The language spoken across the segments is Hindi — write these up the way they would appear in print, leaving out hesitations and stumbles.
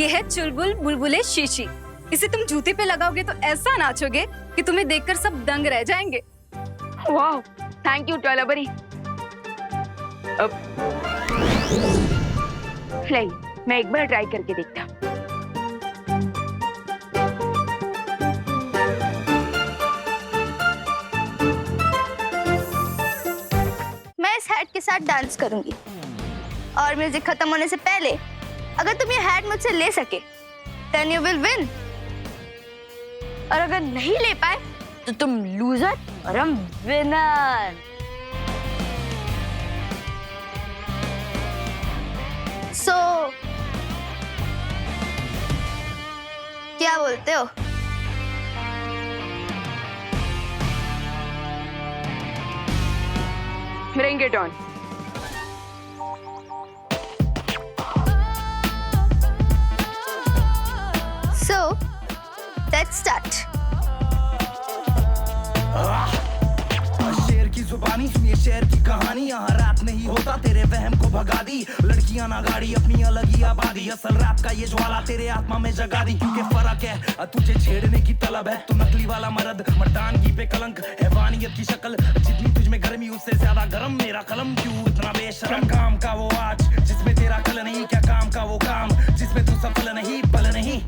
ये है चुलबुल बुलबुले शीशी। इसे तुम जूते पे लगाओगे तो ऐसा नाचोगे कि तुम्हें देखकर सब दंग रह जाएंगे। वाह, थैंक यू टॉयलाबरी। मैं एक बार ट्राई करके देखता। मैं इस हैट के साथ डांस करूंगी और म्यूजिक खत्म होने से पहले अगर तुम ये हैट मुझसे ले सके देन यू विल विन, और अगर नहीं ले पाए तो तुम लूजर और हम विनर। सो क्या बोलते हो? Bring it on. So let's start. शेर की जुबानी सुनिए शेर की कहानी, यहाँ रात नहीं होता तेरे वहम को भगा दी। लड़कियां ना गाड़ी अपनी अलग ही आबादी, असल रात का ये ज्वाला तेरे आत्मा में जगा दी। क्योंकि फर्क है तुझे छेड़ने की तलब है, तू नकली वाला मर्द मर्दानगी पे कलंक, हैवानियत की शक्ल। जितनी तुझ में गर्मी उससे ज्यादा गर्म मेरा कलम, क्यों इतना बेशरम। काम का वो आज जिसमें तेरा कल नहीं, क्या काम का वो काम जिसमें तू सफल नहीं बल नहीं।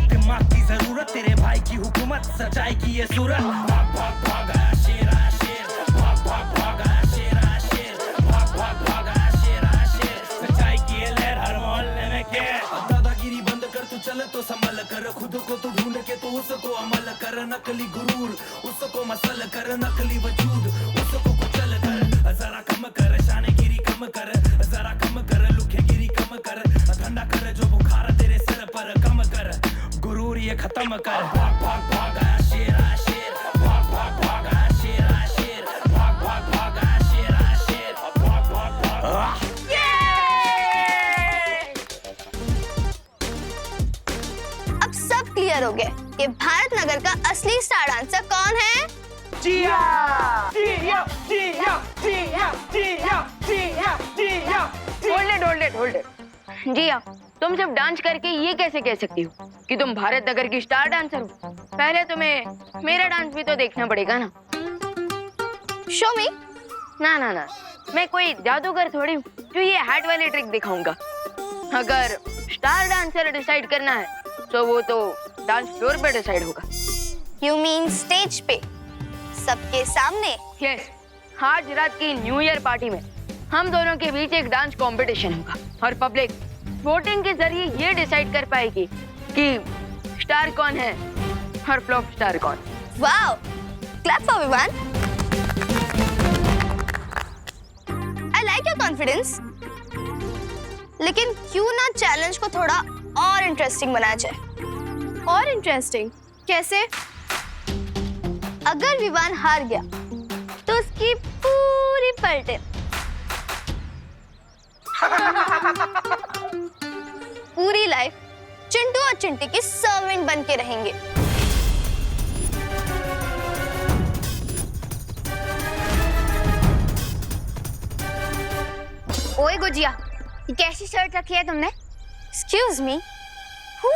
दिमाग की जरूरत तेरे भाई की हुकूमत, सच्चाई की ये सूरत। भाग भाग भाग आया शेर आया शेर, भाग भाग भाग आया शेर आया शेर, भाग भाग भाग आया शेर आया शेर। सच्चाई की ये लहर हर मोहल्ले में के। दादागिरी बंद कर तू चल तो संभल कर, खुद को तू ढूंढ के तो उसको अमल कर। नकली गुरूर उसको मसल कर, नकली वजूद उसको कुचल कर। जरा कम कर शानेगिरी कम कर, जरा कम कर लुखेगिरी कम कर। ठंडा कर जो बुखार तेरे सिर पर कम कर, गुरूर ये खत्म कर। भाग भाग भाग आया शेर आया शेर, भाग भाग भाग आया शेर आया शेर, भाग भाग भाग आया शेर आया शेर, भाग भाग भाग। अब सब क्लियर हो गया कि भारत नगर का असली स्टार डांसर कौन है? जिया जिया जिया जिया जिया जिया जिया। Hold it. जी हाँ, तुम सिर्फ डांस करके ये कैसे कह सकती हो कि तुम भारत नगर की स्टार डांसर हो? पहले तुम्हें मेरा डांस भी तो देखना पड़ेगा ना। शो मी। ना, मैं कोई जादूगर थोड़ी हूँ जो ये हैट वाली ट्रिक दिखाऊंगा। अगर स्टार डांसर डिसाइड करना है तो वो तो डांस फ्लोर पे डिसाइड होगा। यू मीन स्टेज पे सबके सामने? यस, आज रात की न्यू ईयर पार्टी में हम दोनों के बीच एक डांस कंपटीशन होगा और पब्लिक वोटिंग के जरिए ये डिसाइड कर पाएगी कि स्टार कौन है और फ्लॉप स्टार कौन। Wow, clap for everyone. I like your confidence, लेकिन क्यों ना चैलेंज को थोड़ा और इंटरेस्टिंग बनाया जाए? और इंटरेस्टिंग कैसे? अगर विवान हार गया तो उसकी पूरी पलटे पूरी लाइफ चिंटू और चिंटी की सर्वेंट बन के रहेंगे। ओए गुजिया, ये कैसी शर्ट रखी है तुमने? Excuse me, who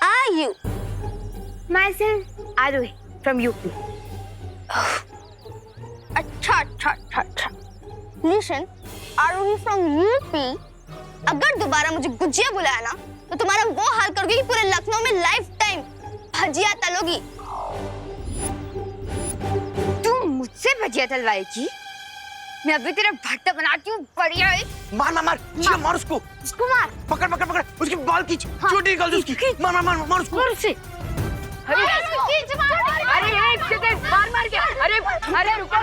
are you? Myself Arohi from UP. अच्छा। Listen, Arohi from UP. अगर दोबारा मुझे गुजिया बुलाया ना तो तुम्हारा वो हाल करोगी कि पूरे लखनऊ में लाइफ टाइम भजिया तलोगी। तू मुझसे भजिया तलवाएगी? मैं अभी तेरा भट्टा बनाती हूँ। बढ़िया है। मार उसको। उसको मार। पकड़ उसकी बाल खींच, चोटी निकाल दो उसकी। मार उसको। मार उसे। अरे एक सेकंड, मार क्या? अरे रुको।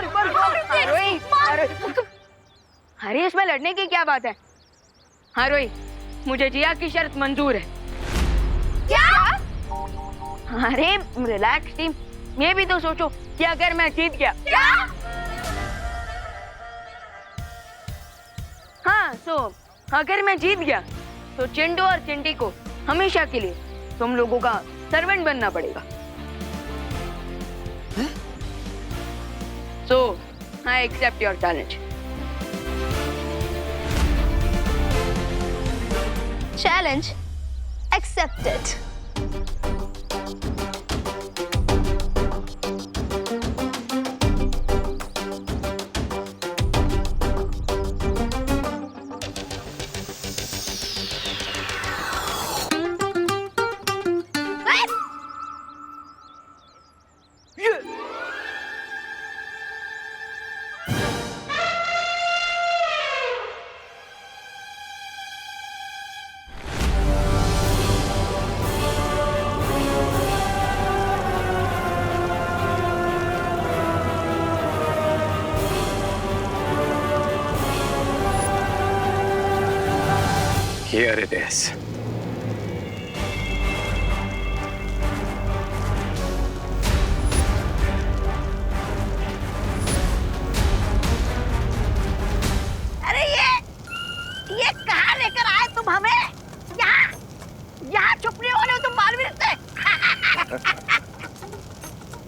अरे इसमें लड़ने की क्या बात है? हाँ रोही, मुझे जिया की शर्त मंजूर है। क्या? अरे रिलैक्स टीम, ये भी तो सोचो कि अगर मैं जीत गया। क्या? हाँ, अगर मैं जीत गया तो चिंटू और चिंटी को हमेशा के लिए तुम लोगों का सर्वेंट बनना पड़ेगा। So, I accept your challenge. Challenge? Accepted. Here it is. अरे ये कहाँ लेकर आए तुम हमें? यहाँ छुपने वाले हो तुम बालवीर से?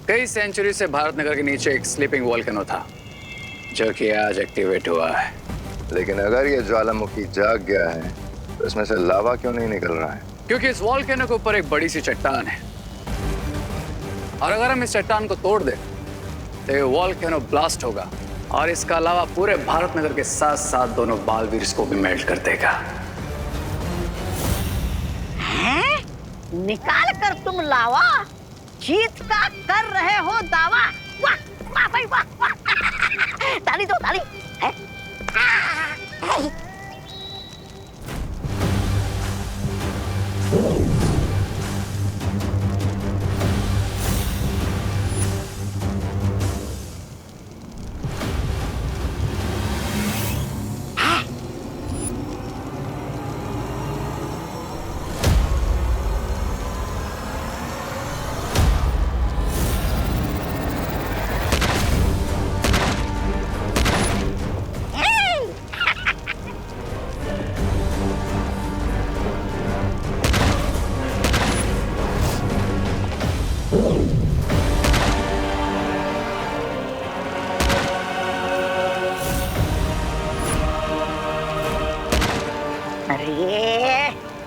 कई सेंचुरी से भारत नगर के नीचे एक स्लीपिंग वोल्केनो था जो कि आज एक्टिवेट हुआ है। लेकिन अगर ये ज्वालामुखी जाग गया है तो इसमें से लावा क्यों नहीं निकल रहा है? क्योंकि इस वोल्केनो के ऊपर एक बड़ी सी चट्टान है और अगर हम इस चट्टान को तोड़ दें तो ये वोल्केनो ब्लास्ट होगा और इसका अलावा पूरे भारत नगर के साथ साथ दोनों बालवीर्स को भी मेल्ट कर देगा। हैं? निकाल कर तुम लावा जीत का कर रहे हो दावा। वाह वाह भाई वाह वाह। ताली दो ताली। हैं?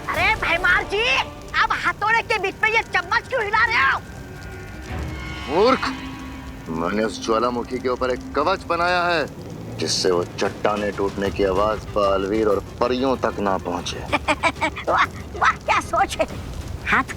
अरे भैमार जी, अब हथौड़े के बीच में ये चम्मच क्यों हिला रहे हो? मूर्ख, मैंने उस ज्वालामुखी के ऊपर एक कवच बनाया है जिससे वो चट्टाने टूटने की आवाज बालवीर और परियों तक ना पहुंचे। वाह वाह क्या सोच है। हाथ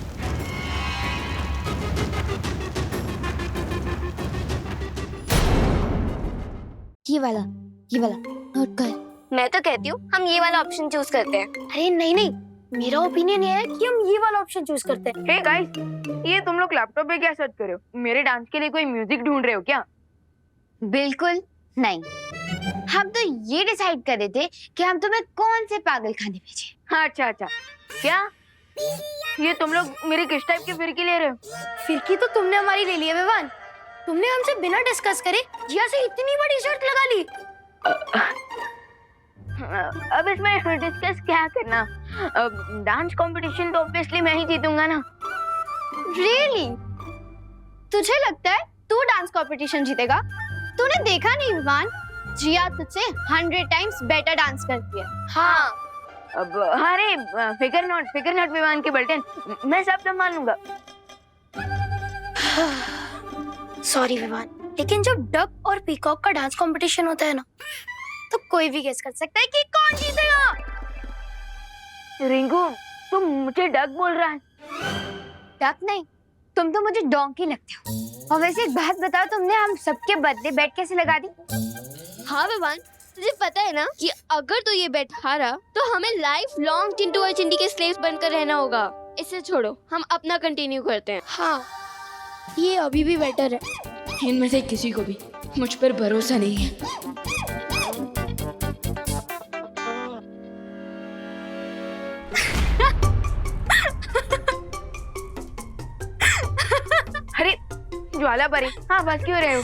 ये वाला नोट कर। मैं तो कहती हूँ हम ये वाला ऑप्शन चूज करते हैं। अरे नहीं नहीं, मेरा ओपिनियन ये है कि हम ये वाला ऑप्शन चूज करते हैं। हे गाइस, ये तुम लोग लैपटॉप पे क्या सर्च कर रहे हो? मेरे डांस के लिए कोई म्यूजिक ढूंढ रहे हो क्या? बिल्कुल नहीं, हम तो ये डिसाइड कर रहे थे कि हम तुम्हें कौन से पागल खाने भेजें। अच्छा अच्छा, क्या ये तुम लोग मेरी किस टाइप की फिरकी ले रहे हो? फिरकी तो तुमने हमारी ले ली है विवान। तुमने हमसे बिना डिस्कस करे जिया से इतनी बड़ी शर्त लगा ली। अब इसमें डिस्कस क्या करना? डांस कंपटीशन तो ऑब्वियसली मैं ही जीतूंगा ना। रियली? तुझे लगता है तू डांस कंपटीशन जीतेगा? तूने देखा नहीं विवान, जिया तुझसे 100 टाइम्स बेटर डांस करती है। हाँ। अब अरे फिकर नॉट विवान के बल्टन, मैं सब संभाल लूंगा। सॉरी विवान, लेकिन जब डक और पीकॉक का डांस कंपटीशन होता है ना, तो कोई भी गेस कर सकता है कि कौन जीतेगा। रिंकू, तुम मुझे डक बोल रहा है? डक नहीं, तुम तो मुझे डोंकी लगते हो। और वैसे एक बात बताओ, तुमने हम सबके बदले बेट कैसे लगा दी? हाँ विवान, तुझे पता है ना कि अगर तू ये बेट हारा तो हमें लाइफ लॉन्ग चिंटू और चिंटी के स्लेव्स बनकर रहना होगा। इसे छोड़ो, हम अपना कंटिन्यू करते हैं। हाँ, ये अभी भी बेटर है। इनमें से किसी को भी मुझ पर भरोसा नहीं है। अरे ज्वाला परी, हाँ बस क्यों रहे हो?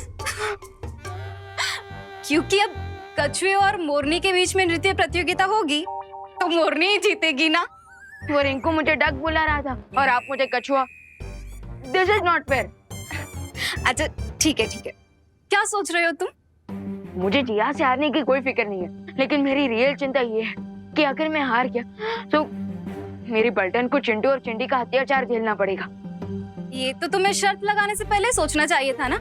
क्योंकि अब कछुए और मोरनी के बीच में नृत्य प्रतियोगिता होगी तो मोरनी ही जीतेगी ना। वो रिंकू मुझे डक बुला रहा था और आप मुझे कछुआ। This is not fair. अच्छा ठीक है, क्या सोच रहे हो तुम? मुझे जिया से हारने की कोई फिक्र नहीं है, लेकिन मेरी रियल चिंता ये है कि अगर मैं हार गया तो मेरी पलटन को चिंटू और चिंटी का अत्याचार झेलना पड़ेगा। ये तो तुम्हें शर्त लगाने से पहले सोचना चाहिए था ना।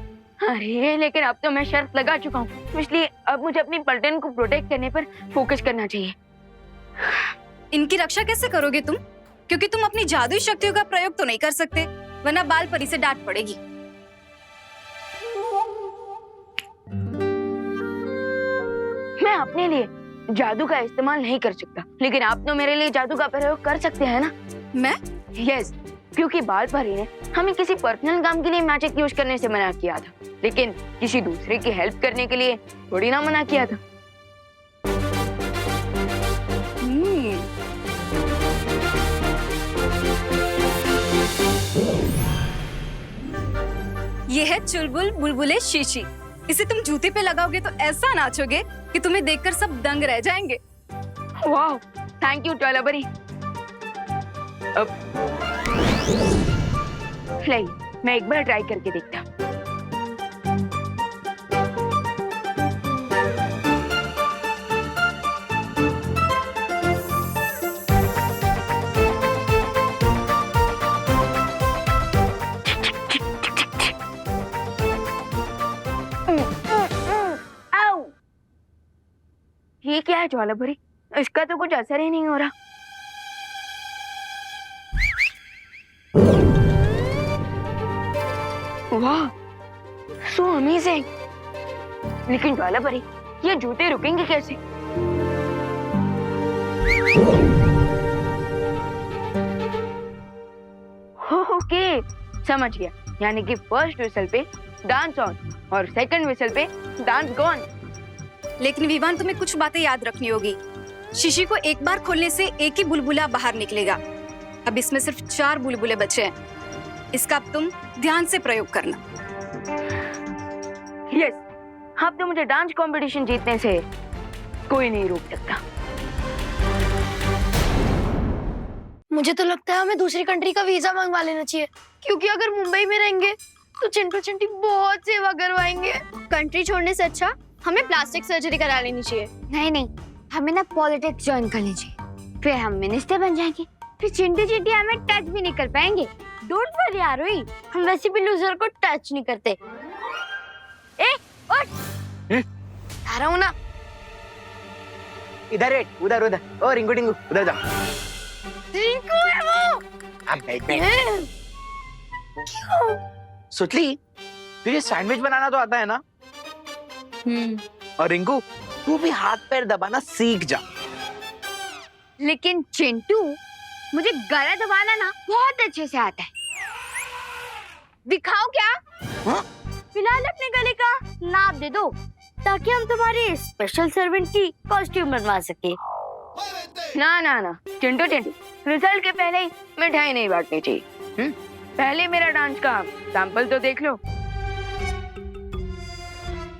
अरे लेकिन अब तो मैं शर्त लगा चुका हूँ, इसलिए अब मुझे अपनी पलटन को प्रोटेक्ट करने पर फोकस करना चाहिए। इनकी रक्षा कैसे करोगे तुम? क्योंकि तुम अपनी जादुई शक्तियों का प्रयोग तो नहीं कर सकते, वरना बाल परी से डांट पड़ेगी। मैं अपने लिए जादू का इस्तेमाल नहीं कर सकता, लेकिन आप तो मेरे लिए जादू का प्रयोग कर सकते हैं ना। मैं? यस, क्योंकि बाल परी ने हमें किसी पर्सनल काम के लिए मैजिक यूज करने से मना किया था, लेकिन किसी दूसरे की हेल्प करने के लिए थोड़ी ना मना किया था। ये है चुलबुल बुलबुले शीशी। इसे तुम जूते पे लगाओगे तो ऐसा नाचोगे कि तुम्हें देखकर सब दंग रह जाएंगे। वाह, थैंक यू ज्वाला परी। अब नहीं, मैं एक बार ट्राई करके देखता। आओ, ये क्या है ज्वाला परी? इसका तो कुछ असर ही नहीं हो रहा। वाह, सो अमेजिंग। लेकिन ज्वाला परी, ये जूते रुकेंगे कैसे? ओके, समझ गया। यानी कि फर्स्ट विसल पे डांस ऑन और सेकंड विसल पे डांस गॉन। लेकिन विवान, तुम्हें कुछ बातें याद रखनी होगी। शीशी को एक बार खोलने से एक ही बुलबुला बाहर निकलेगा। अब इसमें सिर्फ 4 बुलबुले बचे हैं। इसका अब तुम ध्यान से प्रयोग करना। यस, अब तो मुझे डांस कंपटीशन जीतने से कोई नहीं रोक सकता। मुझे तो लगता है हमें दूसरी कंट्री का वीजा मंगवा लेना चाहिए, क्योंकि अगर मुंबई में रहेंगे तो चिंटू चिंटी बहुत सेवा करवाएंगे। कंट्री छोड़ने से अच्छा हमें प्लास्टिक सर्जरी करा लेनी चाहिए। नहीं नहीं, हमें ना पॉलिटिक्स ज्वाइन करनी चाहिए, फिर हम मिनिस्टर बन जाएंगे, फिर चिंटू चिंटी हमें टच भी नहीं कर पाएंगे। डोंट वरी आरोही, हम वैसे भी लूजर को टच नहीं करते। ए, उठ! आ रहा हूँ ना। इधर बैठ, उधर उधर। ओ रिंकू टिंकू, उधर जा। रिंकू है वो। अब बैठ। सुतली, तुझे सैंडविच बनाना तो आता है ना? और रिंकू, तू भी हाथ पैर दबाना सीख जा। लेकिन चिंटू, मुझे गला दबाना ना बहुत अच्छे से आता है। दिखाओ क्या? हाँ? फिलहाल अपने गले का नाप दे दो, ताकि हम तुम्हारी स्पेशल सर्वेंट की कॉस्ट्यूम बनवा सके। ना ना ना चिंटू चिंटू, रिजल्ट के पहले ही मिठाई नहीं बांटनी चाहिए। पहले मेरा डांस का सैंपल तो देख लो।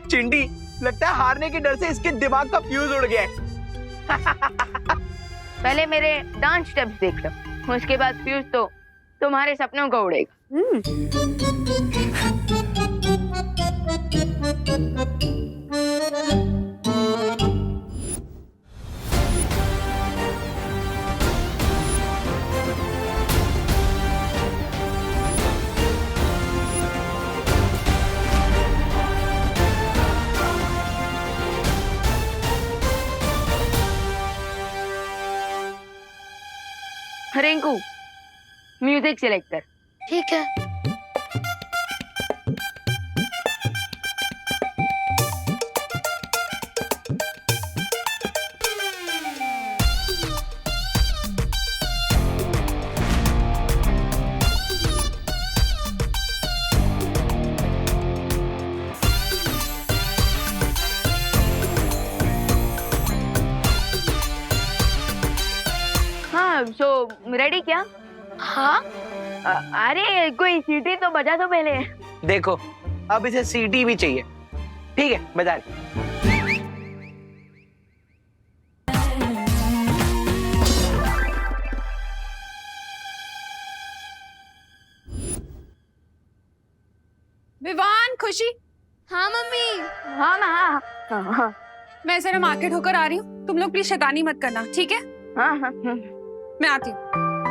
चिंटी, लगता है हारने के डर से इसके दिमाग का फ्यूज उड़ गया है। पहले मेरे डांस स्टेप्स देख लो, उसके बाद फ्यूज तो तुम्हारे सपनों को उड़ेगा। रिंकू, म्यूजिक सिलेक्ट कर। ठीक है। हाँ, सो रेडी क्या? हाँ, अरे कोई सीटी तो बजा दो पहले। देखो, अब इसे सीटी भी चाहिए। ठीक है, बजा ले। विवान, खुशी, हाँ मम्मी। हाँ हाँ हाँ हाँ मैं जरा मार्केट होकर आ रही हूँ। तुम लोग प्लीज शैतानी मत करना, ठीक है? हाँ हाँ। मैं आती हूँ।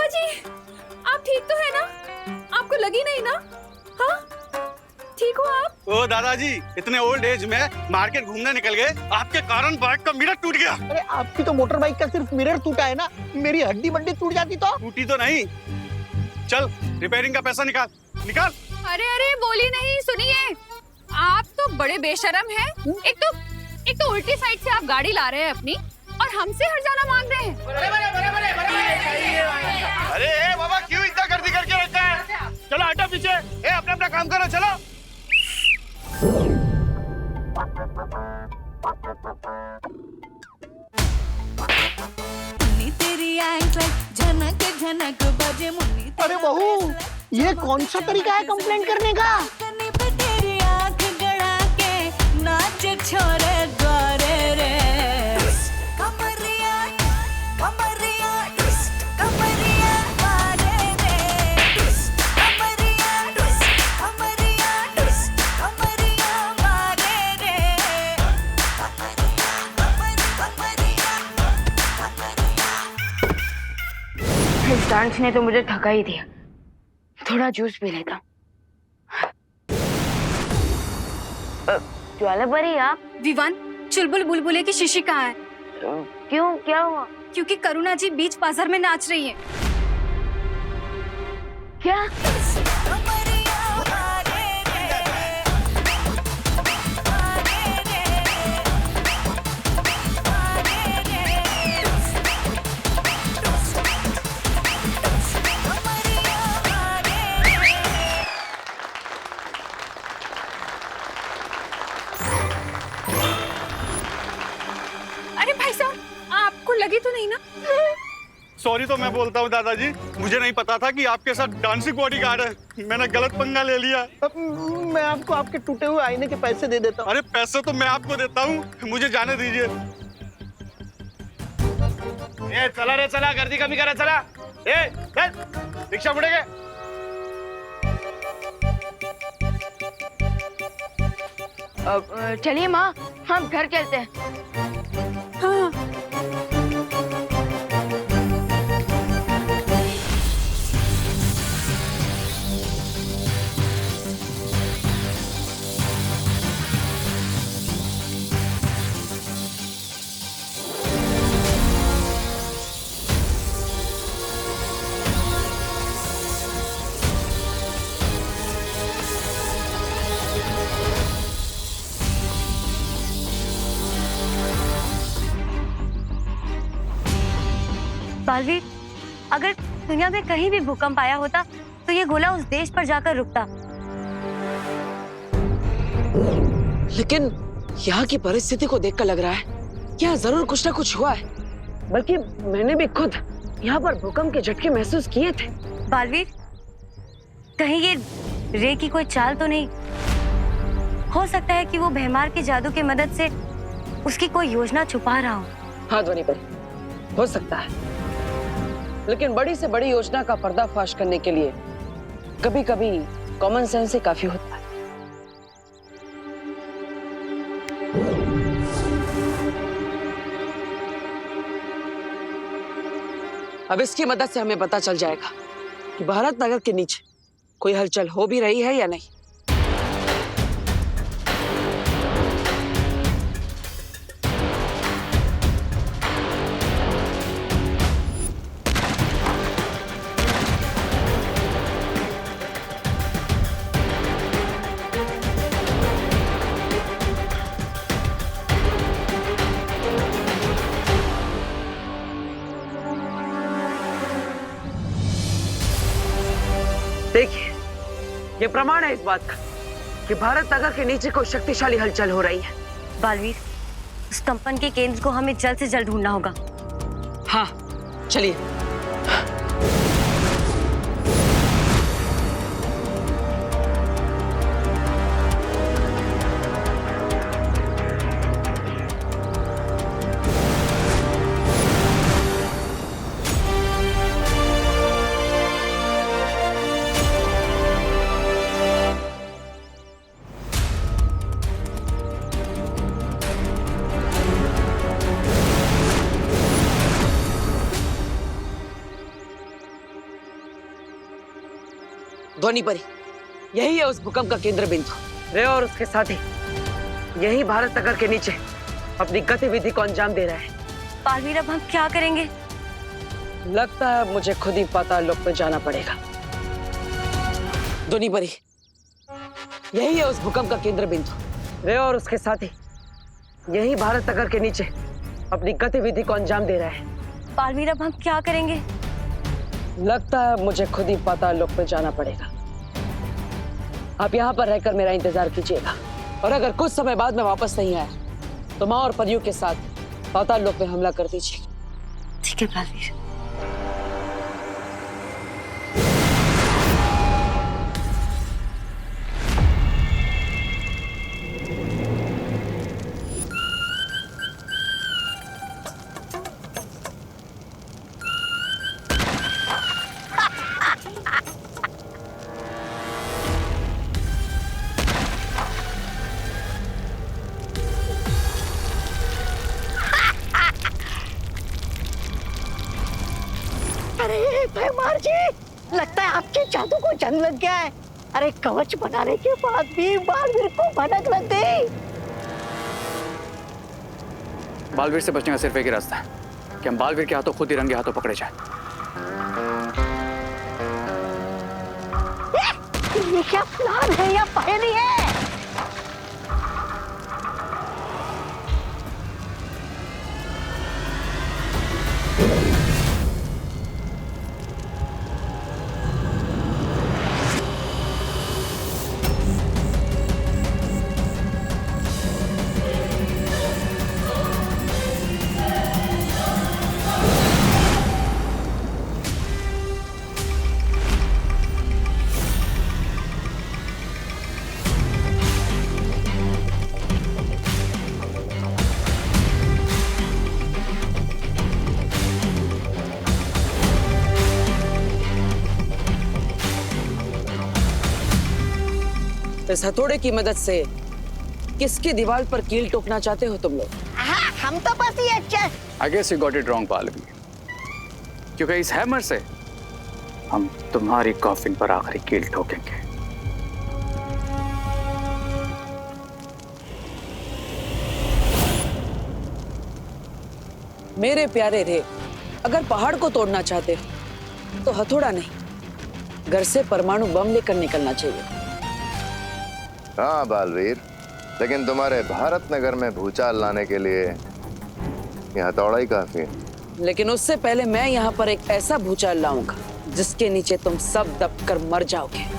बाबा जी, आप ठीक तो है ना? आपको लगी नहीं ना? हाँ, ठीक हो आप? ओ दादाजी, इतने ओल्ड एज में मार्केट घूमने निकल गए, आपके कारण बाइक का मिरर टूट गया। अरे आपकी तो मोटर बाइक का सिर्फ मिरर टूटा है ना, मेरी हड्डी बड्डी टूट जाती तो। टूटी तो नहीं। चल रिपेयरिंग का पैसा निकाल निकाल। अरे अरे बोली नहीं, सुनिए, आप तो बड़े बेशरम हैं। एक तो उल्टी साइड से आप गाड़ी ला रहे हैं अपनी, और हमसे हर्जाना मांग रहे हैं। अरे बाबा, क्यों इतना गर्दी करके रखा है? चलो हटो पीछे, अपना अपना काम करो, चलो। अरे बहू, ये कौन सा तरीका है कंप्लेंट करने का? इस डांस ने तो मुझे थका ही दिया, थोड़ा जूस पी लेता। ज्वाला परी, आप? विवान, चुलबुल बुलबुले की शीशी कहाँ है? क्यों, क्या हुआ? क्योंकि करुणा जी बीच बाजार में नाच रही है। क्या? अरे भाई साहब, आपको लगी तो नहीं ना? सॉरी तो मैं बोलता हूँ दादाजी, मुझे नहीं पता था कि आपके साथ डांसिंग बॉडीगार्ड है, मैंने गलत पंगा ले लिया। मैं आपको आपके टूटे हुए आईने के पैसे दे देता हूँ। अरे पैसे तो मैं आपको देता हूँ, मुझे जाने दीजिए। ए चला रे चला, गर्दी कमी करा, चला। ए चल, रिक्शा मुड़ेगे। चलिए माँ, हम घर चलते हैं। हाँ। बालवीर, अगर दुनिया में कहीं भी भूकंप आया होता तो ये गोला उस देश पर जाकर रुकता। लेकिन यहाँ की परिस्थिति को देखकर लग रहा है यहाँ जरूर कुछ ना कुछ हुआ है। बल्कि मैंने भी खुद यहाँ पर भूकंप के झटके महसूस किए थे। बालवीर, कहीं ये रे की कोई चाल तो नहीं? हो सकता है कि वो भैमार के जादू की मदद से उसकी कोई योजना छुपा रहा हो। हाँ ध्वनि पर हो सकता है, लेकिन बड़ी से बड़ी योजना का पर्दाफाश करने के लिए कभी कभी कॉमन सेंस ही काफी होता है। अब इसकी मदद से हमें पता चल जाएगा कि भारत नगर के नीचे कोई हलचल हो भी रही है या नहीं। देखिए, ये प्रमाण है इस बात का कि भारत नगर के नीचे कोई शक्तिशाली हलचल हो रही है। बालवीर, उस कंपन के केंद्र को हमें जल्द से जल्द ढूंढना होगा। हाँ, चलिए। ध्वनि परी, यही है उस भूकंप का केंद्र बिंदु। रे और उसके साथी यही भारत नगर के नीचे अपनी गतिविधि को अंजाम दे रहा है। पालवीर, अब हम क्या करेंगे? लगता है मुझे खुद ही पाताल लोक में जाना पड़ेगा। ध्वनि परी, यही है उस भूकंप का केंद्र बिंदु। रे और उसके साथी यही भारत नगर के नीचे अपनी गतिविधि को अंजाम दे रहा है। पालवीर, अब हम क्या करेंगे? लगता है मुझे खुद ही पाताल लोक में जाना पड़ेगा। आप यहाँ पर रहकर मेरा इंतजार कीजिएगा, और अगर कुछ समय बाद में वापस नहीं आया तो माँ और परियों के साथ पाताल लोक में हमला कर दीजिए। ठीक है पालवीर। अरे भैमार जी, लगता है आपके जादू को जंग लग गया है। अरे कवच बनाने के बाद भी बालवीर को भनक लग गई। बालवीर से बचने का सिर्फ एक ही रास्ता है कि हम बालवीर के हाथों खुद ही रंगे हाथों पकड़े जाए। ये क्या प्लान है या पहेली है? इस हथौड़े की मदद से किसकी दीवार पर कील ठोकना चाहते हो तुम लोग? हाँ, हम तो बस ये I guess you got it wrong, पालवी। क्योंकि इस हैमर से हम तुम्हारी कॉफिन पर आखिरी कील ठोकेंगे। मेरे प्यारे रे, अगर पहाड़ को तोड़ना चाहते हो तो हथौड़ा नहीं, घर से परमाणु बम लेकर निकलना चाहिए। हाँ बालवीर, लेकिन तुम्हारे भारत नगर में भूचाल लाने के लिए ये हथौड़ा ही काफी है। लेकिन उससे पहले मैं यहाँ पर एक ऐसा भूचाल लाऊंगा जिसके नीचे तुम सब दबकर मर जाओगे।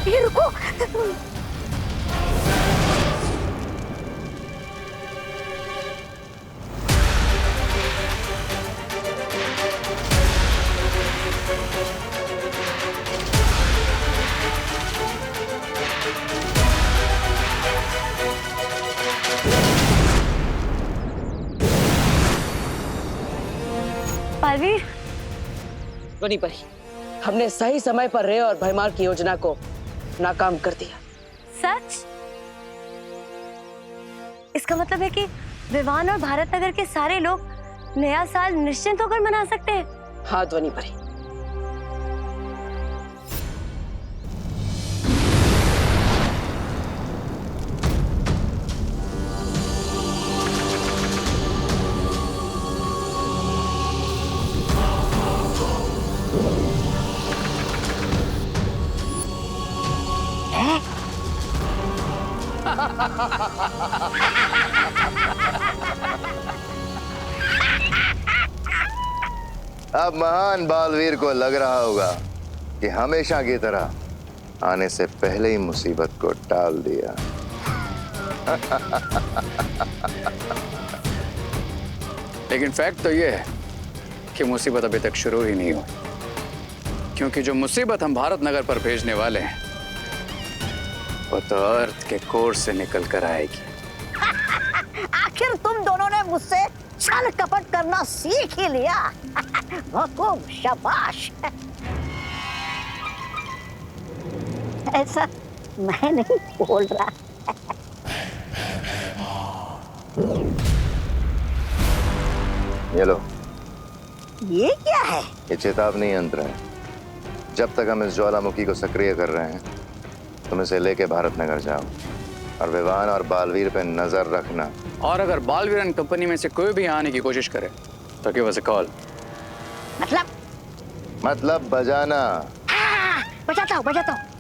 ये रुको। पालवीर, ध्वनि परी, हमने सही समय पर रे और भैमार की योजना को नाकाम कर दिया। सच? इसका मतलब है कि विवान और भारत नगर के सारे लोग नया साल निश्चिंत होकर मना सकते हैं। हाँ ध्वनि परी। अब महान बालवीर को लग रहा होगा कि हमेशा की तरह आने से पहले ही मुसीबत को टाल दिया। लेकिन फैक्ट तो ये है कि मुसीबत अभी तक शुरू ही नहीं हुई, क्योंकि जो मुसीबत हम भारत नगर पर भेजने वाले हैं वो तो अर्थ के कोर से निकल कर आएगी। आखिर तुम दोनों ने मुझसे छल कपट करना सीख ही लिया। खूब शाबाश। ऐसा मैं नहीं बोल रहा। ये लो, ये क्या है? ये चेतावनी यंत्र है। जब तक हम इस ज्वालामुखी को सक्रिय कर रहे हैं तुम इसे लेके भारत नगर जाओ और विवान और बालवीर पे नजर रखना। और अगर बालवीर एंड कंपनी में से कोई भी आने की कोशिश करे तो गिव अस अ कॉल। मतलब बजाना। बजाता हूँ बजाता हूँ।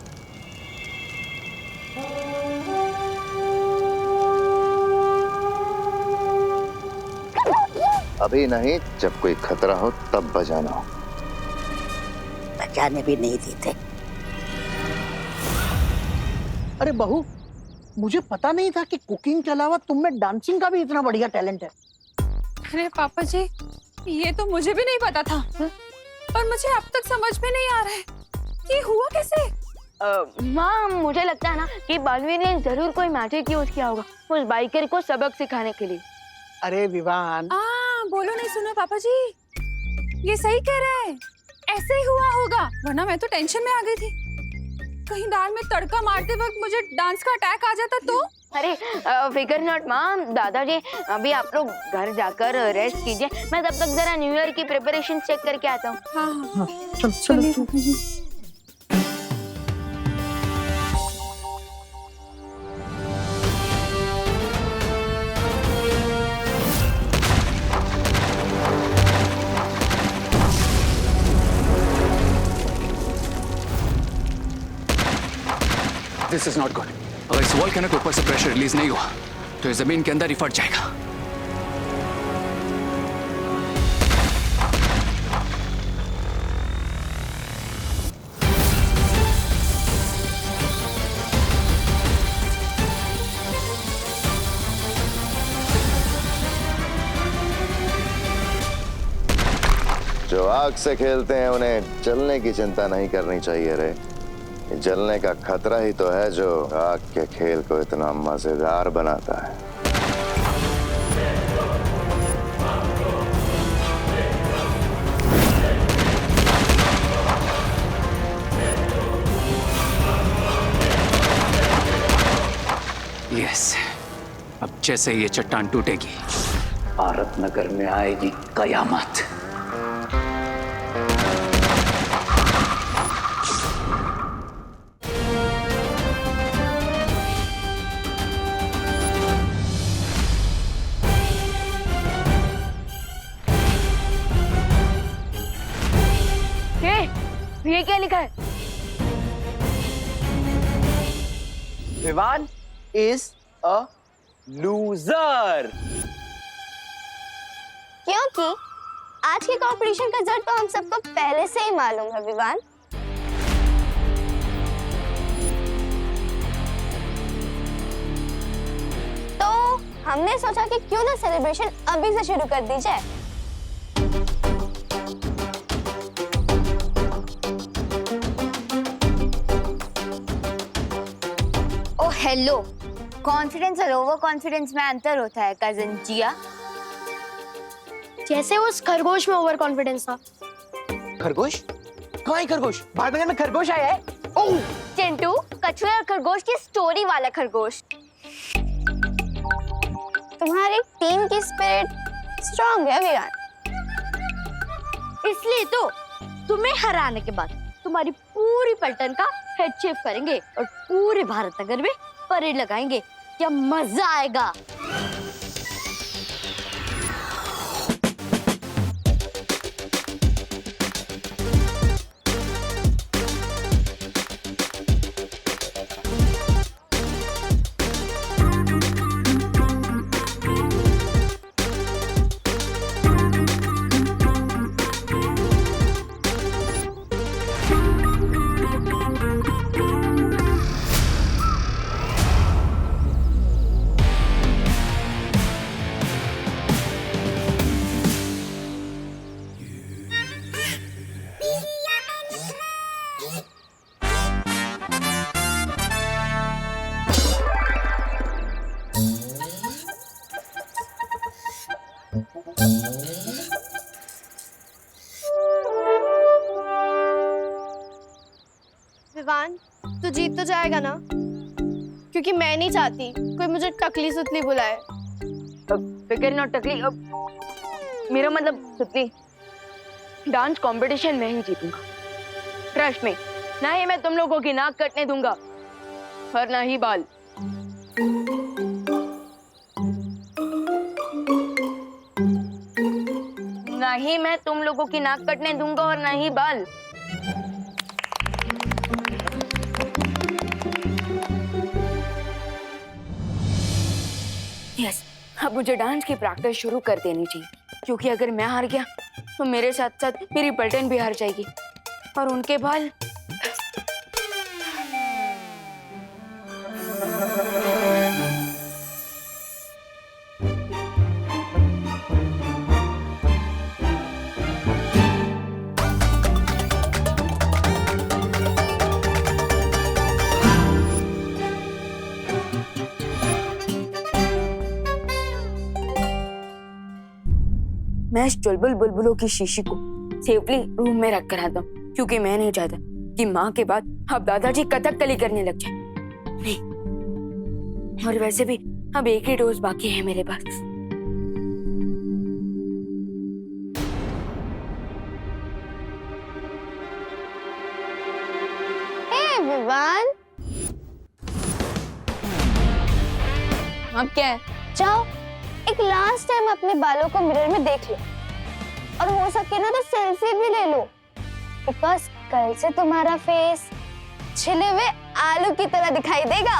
अभी नहीं, जब कोई खतरा हो तब बजाना हो। बजाने भी नहीं देते। अरे बहू, मुझे पता नहीं था कि कुकिंग के अलावा तुम में डांसिंग का भी इतना बढ़िया टैलेंट है। अरे पापा जी, ये तो मुझे भी नहीं पता था, पर मुझे अब तक समझ में नहीं आ रहा है कि हुआ कैसे। माँ, मुझे लगता है ना कि बालवीर ने जरूर कोई मैजिक यूज किया होगा उस बाइकर को सबक सिखाने के लिए। अरे विवान, बोलो नहीं सुना पापा जी, ये सही कह रहे हैं, ऐसे ही हुआ होगा, वरना मैं तो टेंशन में आ गई थी। कहीं दाल में तड़का मारते वक्त मुझे डांस का अटैक आ जाता तो। अरे फिकर नॉट माँ, दादाजी अभी आप लोग घर जाकर रेस्ट कीजिए, मैं तब तक जरा न्यू ईयर की प्रिपरेशन चेक करके आता हूँ। हाँ, चलिए। This is not good. अगर इस वॉल्केनो के ऊपर से प्रेशर रिलीज नहीं हुआ तो ये जमीन के अंदर ही फट जाएगा। जो आग से खेलते हैं उन्हें जलने की चिंता नहीं करनी चाहिए रे। ये जलने का खतरा ही तो है जो आग के खेल को इतना मजेदार बनाता है। यस, अब जैसे ये चट्टान टूटेगी भारत नगर में आएगी कयामत। ये क्या लिखा है? Vivan is a loser. क्योंकि आज के कंपटीशन का जड़ तो हम सबको पहले से ही मालूम है विवान। तो हमने सोचा कि क्यों ना सेलिब्रेशन अभी से शुरू कर दी जाए। ओ हेलो, कॉन्फिडेंस और ओवर कॉन्फिडेंस में अंतर होता है कजन जिया। जैसे उस खरगोश में ओवर कॉन्फिडेंस था। खरगोश? कहाँ है खरगोश? भारत नगर में खरगोश आया है? ओह! चिंटू, कछुए और खरगोश की स्टोरी वाला खरगोश। तुम्हारी टीम की स्पिरिट स्ट्रांग है विवान। इसलिए तो तुम्हें हराने के बाद तुम्हारी पूरी पलटन का हेड शेप करेंगे और पूरे भारत नगर में परेड लगाएंगे। क्या मजा आएगा। विवान, तू जीत तो जाएगा ना? क्योंकि मैं नहीं चाहती कोई मुझे टकली सुतली बुलाए। फिकर नॉट टकली, मेरा मतलब सुतली, डांस कंपटीशन में ही जीतूंगा। ट्रस्ट में, ना ही मैं तुम लोगों की नाक कटने दूंगा और ना ही बाल। ना ही मैं तुम लोगों की नाक कटने दूंगा और ना ही बाल। यस, अब मुझे डांस की प्रैक्टिस शुरू कर देनी चाहिए, क्योंकि अगर मैं हार गया तो मेरे साथ साथ मेरी पलटन भी हार जाएगी और उनके बाल। मैं इस चुलबुल बुलबुलों की शीशी को सेफली रूम में रख कर आता हूँ, क्योंकि मैं नहीं चाहता कि माँ के बाद अब दादाजी कथकली करने लग जाए। नहीं, और वैसे भी अब एक ही डोज बाकी है मेरे पास। विवान, अब क्या है? जाओ एक लास्ट टाइम अपने बालों को मिरर में देख लो, और हो सके ना तो सेल्फी भी ले लो, बिकॉज कल से तुम्हारा फेस छिले हुए आलू की तरह दिखाई देगा।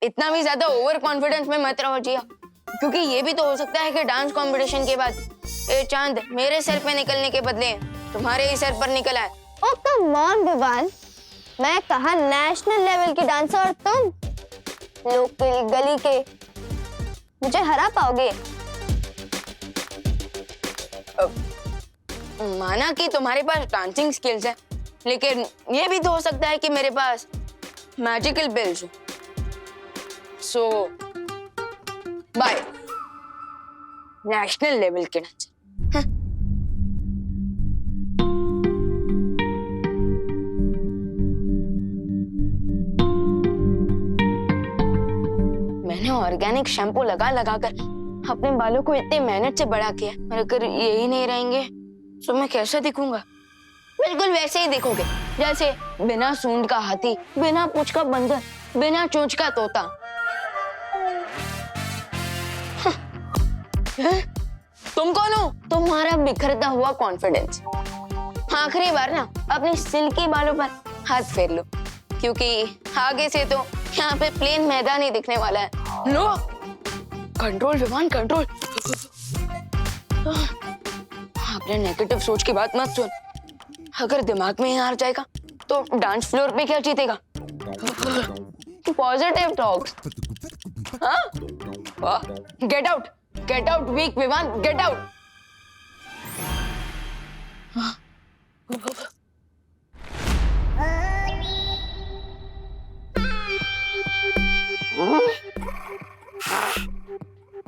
इतना भी ज्यादा ओवर कॉन्फिडेंस में मत रहो जिया, क्योंकि ये भी तो हो सकता है कि डांस कंपटीशन के बाद ये चांद मेरे सर पे निकलने के बदले तुम्हारे ही सर पर निकला है। ओ कम ऑन विवान, मैं कहा नेशनल लेवल की डांसर और तुम लोकल गली के, मुझे हरा पाओगे? माना कि तुम्हारे पास डांसिंग स्किल्स है, लेकिन ये भी तो हो सकता है कि मेरे पास मैजिकल बिल्स हो। सो बाय नेशनल लेवल के डांसर। मैंने ऑर्गेनिक शैम्पू लगा लगा कर अपने बालों को इतने मेहनत से बड़ा किया, और अगर यही नहीं रहेंगे तो मैं कैसा दिखूंगा? बिल्कुल वैसे ही दिखोगे जैसे बिना सूंड का हाथी, बिना पूंछ का बंदर, बिना चोंच का तोता। तुम कौन हो? तुम्हारा बिखरता हुआ कॉन्फिडेंस। आखिरी बार ना अपने सिल्की बालों पर हाथ फेर लो, क्योंकि आगे से तो यहाँ पे प्लेन मैदान ही दिखने वाला है। लो, कंट्रोल विमान, कंट्रोल। अपने नेगेटिव सोच की बात मत सुन। अगर दिमाग में ही हार जाएगा तो डांस फ्लोर पे क्या जीतेगा? Positive talks. हाँ? गेट आउट वीक विमान, गेट आउट।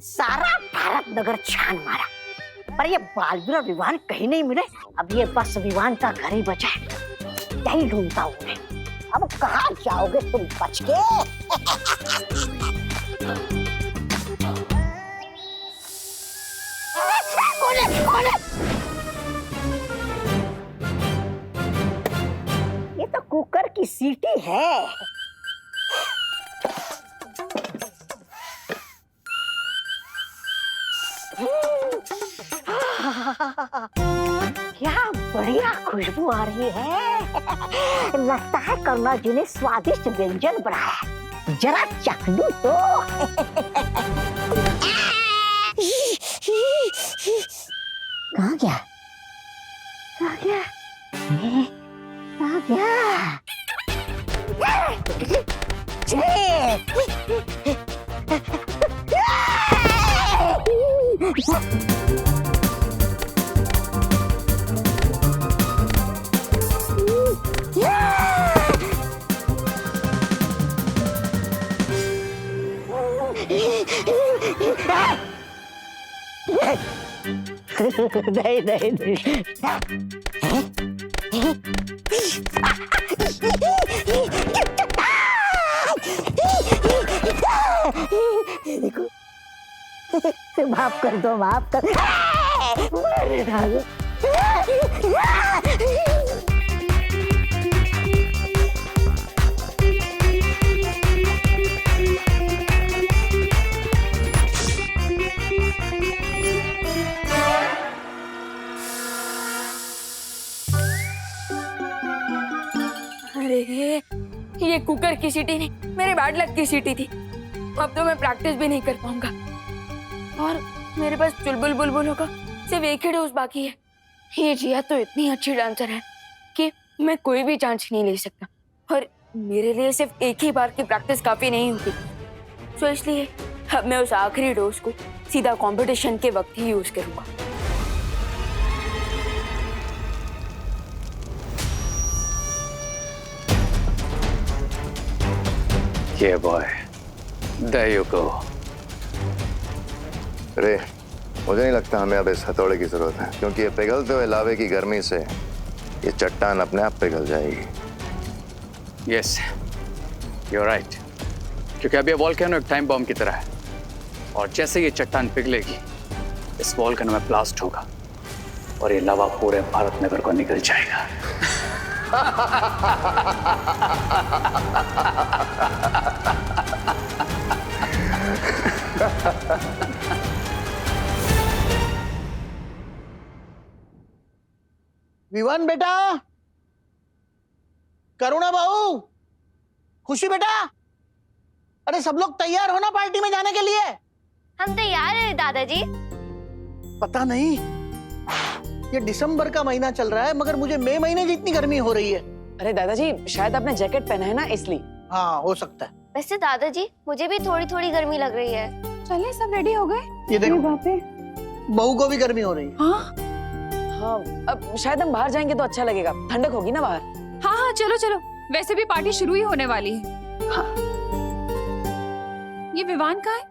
सारा भारत नगर छान मारा, पर ये बालवीर और विवान कहीं नहीं मिले। अब ये बस विवान का घर ही बचा है, यही ढूंढता हूँ मैं। अब कहाँ जाओगे तुम बच के? कौन है? ये तो कुकर की सीटी है। क्या बढ़िया खुशबू आ रही है। लगता है करुणा जी ने स्वादिष्ट व्यंजन बनाया, जरा चख लूं तो। कहाँ गया? नहीं माफ कर दो, माफ कर। मेरे नाग। अरे ये कुकर की सीटी नहीं, मेरे बैड लक की सीटी थी। अब तो मैं प्रैक्टिस भी नहीं कर पाऊंगा और मेरे पास चुलबुल बुलबुलों का सिर्फ एक ही डोज बाकी है। ये जिया तो इतनी अच्छी डांसर है कि मैं कोई भी चांस नहीं ले सकता और मेरे लिए सिर्फ एक ही बार की प्रैक्टिस काफी नहीं होती। तो इसलिए अब मैं उस आखिरी डोज को सीधा कंपटीशन के वक्त ही यूज करूंगा। Yeah, boy. There you go. रे, मुझे नहीं लगता हमें अब इस हथौड़े की जरूरत है, क्योंकि ये पिघलते हुए लावे की गर्मी से ये चट्टान अपने आप पिघल जाएगी। Yes, you're right. क्योंकि अब ये वॉल्केनो एक टाइम बॉम्ब की तरह है और जैसे ये चट्टान पिघलेगी, इस वॉल्केनो में ब्लास्ट होगा और ये लावा पूरे भारत नगर को निकल जाएगा। विवान बेटा, करुणा बहू, खुशी बेटा, अरे सब लोग तैयार हो ना पार्टी में जाने के लिए? हम तैयार हैं दादाजी। पता नहीं, ये दिसंबर का महीना चल रहा है मगर मुझे मई महीने जितनी गर्मी हो रही है। अरे दादाजी, शायद आपने जैकेट पहना है ना, इसलिए। हाँ, हो सकता है। वैसे दादाजी मुझे भी थोड़ी थोड़ी गर्मी लग रही है। चले सब रेडी हो गए? ये देखो, बापे। बहू को भी गर्मी हो रही है। हाँ हाँ, अब शायद हम बाहर जाएंगे तो अच्छा लगेगा, ठंडक होगी ना बाहर। हाँ हाँ, चलो चलो, वैसे भी पार्टी शुरू ही होने वाली है। हाँ। ये विवान का है?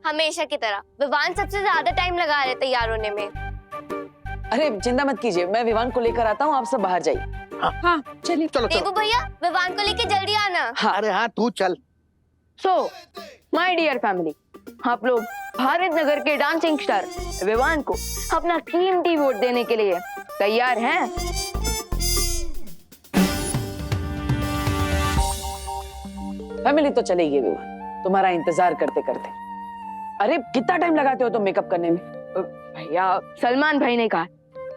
हमेशा की तरह विवान सबसे ज्यादा टाइम लगा रहे तैयार होने में। अरे चिंता मत कीजिए, मैं विवान को लेकर आता हूँ, आप सब बाहर जाइए। हाँ चलिए। चलो देवू चलो। भैया, विवान को लेके जल्दी आना। हाँ। अरे हाँ, तू चल। सो माय डियर फैमिली, आप लोग भारत नगर के डांसिंग स्टार विवान को अपना कीमती वोट देने के लिए तैयार हैं? फैमिली तो चलेगी विवान, तुम्हारा इंतजार करते करते। अरे कितना टाइम लगाते हो तुम मेकअप करने में? भैया, सलमान भाई ने कहा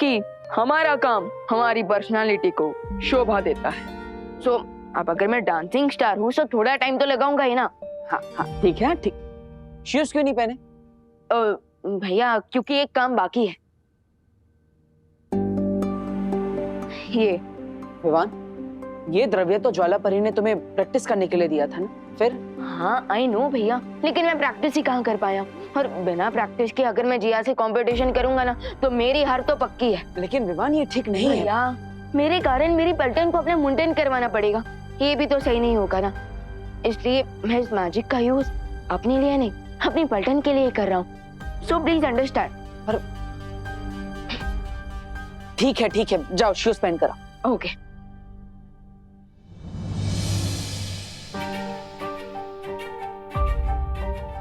कि हमारा काम हमारी पर्सनालिटी को शोभा देता है। सो अब अगर मैं डांसिंग स्टार हूँ तो थोड़ा टाइम तो लगाऊंगा ही ना। हाँ हाँ, ठीक है, ठीक। शूज क्यों नहीं पहने? भैया, क्योंकि एक काम बाकी है। ये विवान, ये द्रव्य तो ज्वालापरी ने तुम्हें प्रैक्टिस करने के लिए दिया था ना, फिर? हाँ आई नो भैया, लेकिन मैं प्रैक्टिस ही कहाँ कर पाया, और बिना प्रैक्टिस के अगर मैं जिया से कंपटीशन करूंगा ना तो मेरी हार तो पक्की है। लेकिन विवान, ये ठीक नहीं है। भैया, मेरे कारण मेरी पलटन को अपने मुंडन करवाना पड़ेगा, ये भी तो सही नहीं होगा ना। इसलिए मैं इस मैजिक का यूज अपने लिए नहीं, अपनी पलटन के लिए कर रहा हूँ। So please understand. ठीक है, जाओ शूज पहन कर आओ। ओके।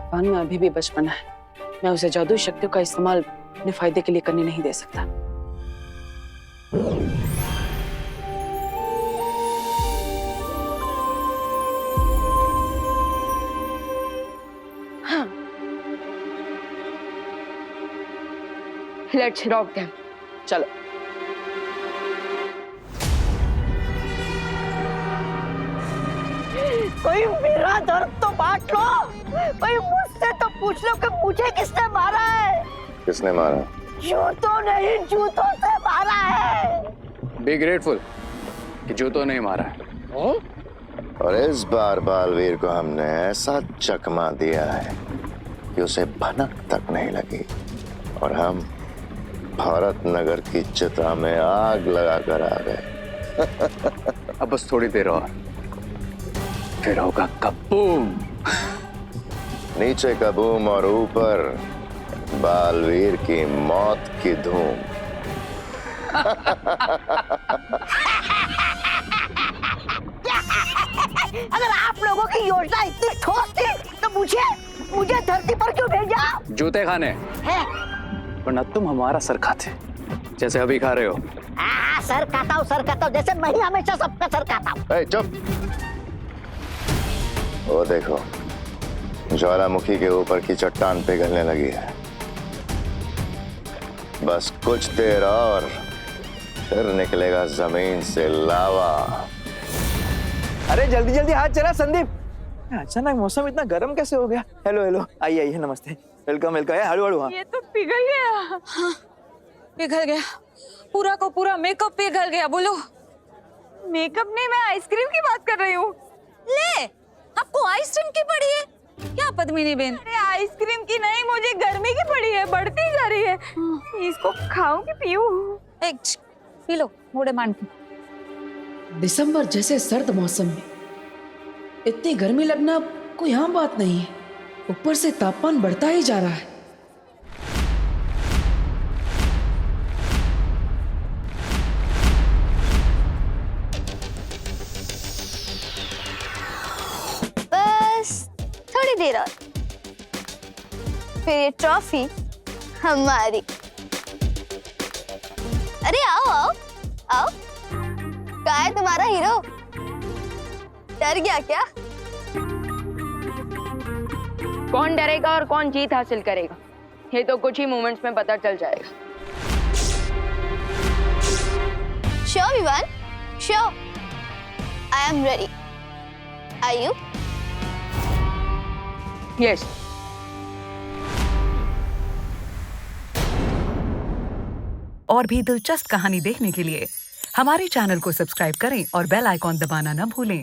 विवान में अभी भी बचपना है, मैं उसे जादुई शक्तियों का इस्तेमाल अपने फायदे के लिए करने नहीं दे सकता। हाँ, लेट्स रॉक देम। चलो। कोई मेरा दर्द तो बांट लो, कोई मुझसे तो पूछ लो कि मुझे किसने मारा है। किसने मारा? जूतों नहीं, जूतों से मारा है। बी ग्रेटफुल कि जूतों नहीं मारा है। और इस बार बालवीर को हमने ऐसा चकमा दिया है कि उसे भनक तक नहीं लगी, और हम भारत नगर की चिता में आग लगाकर आ गए। अब बस थोड़ी देर और, फिर होगा कबूम। नीचे कबूम और ऊपर बालवीर की मौत की धूम। अगर आप लोगों की योजना इतनी ठोस थी तो मुझे धरती पर क्यों भेजा? जूते खाने, है? वरना तुम हमारा सर खाते जैसे अभी खा रहे हो। हाँ, सर खाता हूँ जैसे मैं ही हमेशा सबका सर खाता हूँ। ए, चुप। वो देखो, ज्वालामुखी के ऊपर की चट्टान पिघलने लगी है। बस कुछ देर और फिर निकलेगा जमीन से लावा। अरे जल्दी जल्दी हाथ चला संदीप। अचानक मौसम इतना गर्म कैसे हो गया? हेलो हेलो, आइए आइए, नमस्ते, वेलकम वेलकम। हड़ू हड़ू। हाँ, ये तो पिघल गया। पिघल गया, पूरा को पूरा मेकअप पिघल गया। बोलो। मेकअप नहीं, मैं आइसक्रीम की बात कर रही हूँ। ले, आपको आइसक्रीम की पड़ी है क्या पद्मिनी बेन? अरे आइसक्रीम की नहीं, मुझे गर्मी की पड़ी है, बढ़ती जा रही है। इसको खाऊं कि पीऊं? एक पी लो, मोड़े मान के। दिसंबर जैसे सर्द मौसम में इतनी गर्मी लगना कोई आम बात नहीं है। ऊपर से तापमान बढ़ता ही जा रहा है। बस थोड़ी देर और, फिर ये ट्रॉफी हमारी। अरे आओ आओ आओ, कहाँ है तुम्हारा हीरो? डर गया क्या? कौन डरेगा और कौन जीत हासिल करेगा, ये तो कुछ ही मोमेंट्स में पता चल जाएगा। Sure Vivan, sure. I am ready. Are you? Yes. और भी दिलचस्प कहानी देखने के लिए हमारे चैनल को सब्सक्राइब करें और बेल आइकॉन दबाना न भूलें।